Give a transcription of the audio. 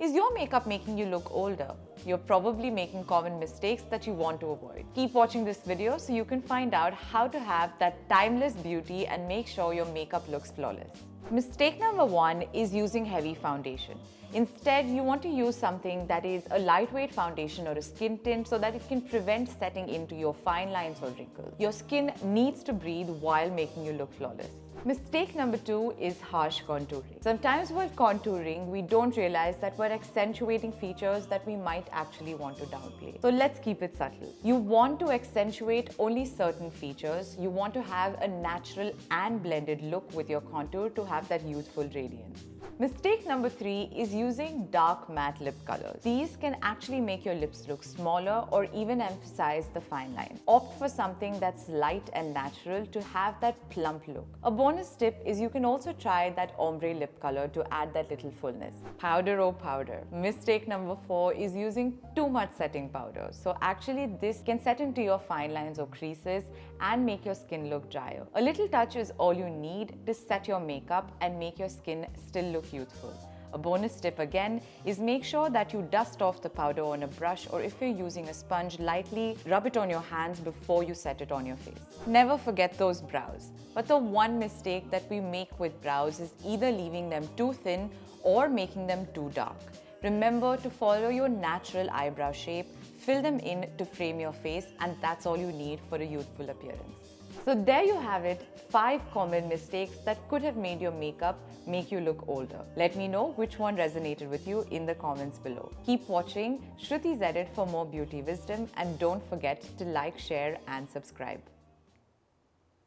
Is your makeup making you look older? You're probably making common mistakes that you want to avoid. Keep watching this video so you can find out how to have that timeless beauty and make sure your makeup looks flawless. Mistake number 1 is using heavy foundation. Instead, you want to use something that is a lightweight foundation or a skin tint so that it can prevent setting into your fine lines or wrinkles. Your skin needs to breathe while making you look flawless. Mistake number 2 is harsh contouring. Sometimes while contouring, we don't realize that we're accentuating features that we might actually want to downplay. So let's keep it subtle. You want to accentuate only certain features. You want to have a natural and blended look with your contour to have that youthful radiance. Mistake number 3 is using dark matte lip colors. These can actually make your lips look smaller or even emphasize the fine lines. Opt for something that's light and natural to have that plump look. A bonus tip is you can also try that ombre lip color to add that little fullness. Powder oh powder. Mistake number 4 is using too much setting powder. So actually this can set into your fine lines or creases and make your skin look drier. A little touch is all you need to set your makeup and make your skin still look youthful. A bonus tip again is make sure that you dust off the powder on a brush, or if you're using a sponge, lightly rub it on your hands before you set it on your face. Never forget those brows. But the one mistake that we make with brows is either leaving them too thin or making them too dark. Remember to follow your natural eyebrow shape, fill them in to frame your face, and that's all you need for a youthful appearance. So there you have it, 5 common mistakes that could have made your makeup make you look older. Let me know which one resonated with you in the comments below. Keep watching Shrutisedit for more beauty wisdom, and don't forget to like, share and subscribe.